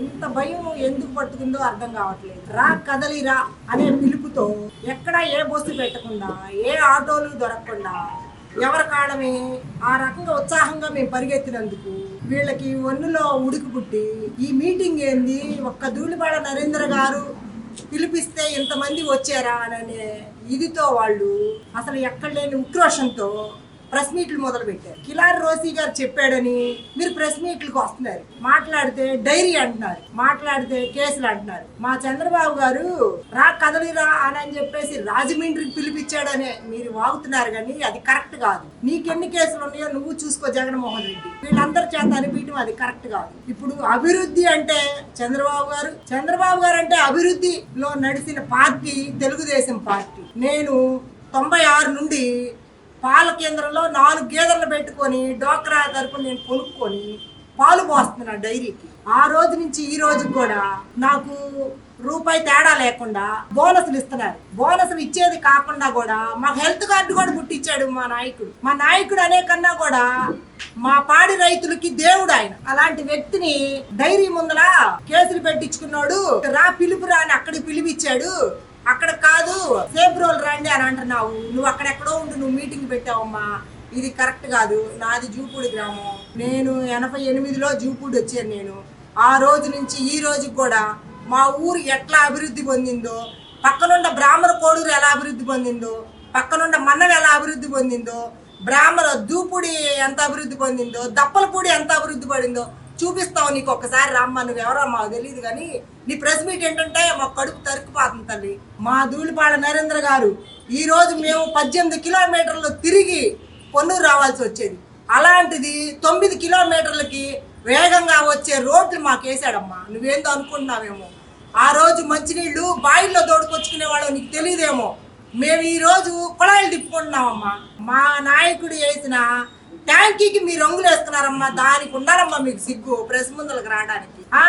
ఇంత భయం ఎందుకు పట్టుకుందో అర్థం కావట్లేదు. రా కదలిరా అనే పిలుపుతో ఎక్కడ ఏ బస్సు పెట్టకుండా ఏ ఆటోలు దొరకకుండా ఎవరి కాడమే ఆ రకంగా ఉత్సాహంగా మేము పరిగెత్తినందుకు వీళ్ళకి ఒన్నులో ఉడికి పుట్టి ఈ మీటింగ్ ఏంది, ఒక్క ధూళిపాడ నరేంద్ర గారు పిలిపిస్తే ఇంతమంది వచ్చారా అనే ఇదితో వాళ్ళు అసలు ఎక్కడ లేని ఉక్రోషంతో ప్రెస్ మీట్లు మొదలు పెట్టారు. కిలారి రోసీ గారు చెప్పాడని మీరు ప్రెస్ మీట్లకు వస్తున్నారు, మాట్లాడితే డైరీ అంటున్నారు, మాట్లాడితే కేసులు అంటున్నారు. మా చంద్రబాబు గారు రా కదలిరా అని చెప్పేసి రాజమండ్రికి పిలిపించాడనే మీరు వాగుతున్నారు, కానీ అది కరెక్ట్ కాదు. నీకెన్ని కేసులు ఉన్నాయో నువ్వు చూసుకో జగన్మోహన్ రెడ్డి. వీళ్ళందరి చేత అనిపించడం అది కరెక్ట్ కాదు. ఇప్పుడు అభివృద్ధి అంటే చంద్రబాబు గారు అంటే అభివృద్ధిలో నడిచిన పార్టీ తెలుగుదేశం పార్టీ. నేను 96 నుండి పాల కేంద్రంలో 4 గేదెలను పెట్టుకొని డోక్రా తరపున నేను కొనుక్కొని పాలు పోస్తున్నా డైరీకి. ఆ రోజు నుంచి ఈ రోజు కూడా నాకు రూపాయి తేడా లేకుండా బోనసులు ఇస్తున్నారు. బోనసులు ఇచ్చేది కాకుండా కూడా మాకు హెల్త్ కార్డు కూడా పుట్టించాడు మా నాయకుడు అనే కన్నా కూడా మా పాడి రైతులకి దేవుడు ఆయన. అలాంటి వ్యక్తిని డైరీ ముందల కేసులు పెట్టించుకున్నాడు. రా పిలుపురా అని అక్కడికి పిలిపించాడు. అక్కడ కాదు సేఫ్ రోల్ రండి అని అంటున్నావు. నువ్వు అక్కడెక్కడో ఉండి నువ్వు మీటింగ్ పెట్టావమ్మా, ఇది కరెక్ట్ కాదు. నాది జూపూడి గ్రామం. నేను 88లో జూపూడి వచ్చాను. నేను ఆ రోజు నుంచి ఈ రోజుకి కూడా మా ఊరు ఎట్లా అభివృద్ధి పొందిందో, పక్కనుండ బ్రాహ్మణ కోడూరు ఎలా అభివృద్ధి పొందిందో, పక్కనుండ మన్నం ఎలా అభివృద్ధి పొందిందో, బ్రాహ్మణ దూపుడి ఎంత అభివృద్ధి పొందిందో, దప్పలపూడి ఎంత అభివృద్ధి పడిందో చూపిస్తావు. నీకు ఒక్కసారి రమ్మా. నువ్వెవరో మాకు తెలియదు, కానీ నీ ప్రెస్ మీట్ ఏంటంటే మా కడుపు తరుక్కుపోతుంది తల్లి. మా ధూళిపాడ నరేంద్ర గారు ఈ రోజు మేము 18 కిలోమీటర్లు తిరిగి పొన్నూరు రావాల్సి వచ్చేది. అలాంటిది 9 కిలోమీటర్లకి వేగంగా వచ్చే రోడ్లు మాకు వేసాడమ్మా. నువ్వేందో అనుకుంటున్నావేమో. ఆ రోజు మంచినీళ్ళు బాయిల్లో తోడుకొచ్చుకునే వాళ్ళు నీకు తెలియదేమో. మేము ఈ రోజు కుళాయిలు తిప్పుకుంటున్నామమ్మా. మా నాయకుడు వేసిన ట్యాంకీకి మీరు రంగులు వేస్తున్నారమ్మా. దానికి ఉండాలమ్మా మీకు సిగ్గు ప్రెస్ ముందులకు రావడానికి. ఆ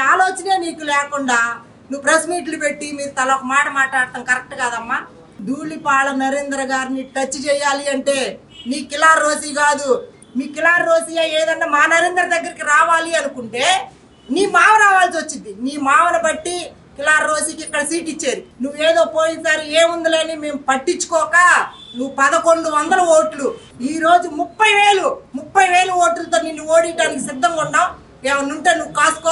ఆలోచనే నీకు లేకుండా నువ్వు ప్రెస్ మీట్లు పెట్టి మీరు తల ఒక మాట మాట్లాడటం కరెక్ట్ కాదమ్మా. ధూళిపాడ నరేంద్ర గారిని టచ్ చేయాలి అంటే నీ కిలారి రోసీ కాదు. మీ కిలారి రోసీ ఏదన్నా మా నరేంద్ర దగ్గరికి రావాలి అనుకుంటే నీ మావ రావాల్సి వచ్చింది. నీ మావను బట్టి కిలారి రోసీకి ఇక్కడ సీట్ ఇచ్చారు. నువ్వేదో పోయినసారి ఏముందిలేని మేము పట్టించుకోక నువ్వు 1100 ఓట్లు, ఈ రోజు 30,000 ఓట్లతో నిన్ను ఓడించడానికి సిద్ధంగా ఉన్నావు. ఏమన్నా ఉంటే నువ్వు కాసుకో.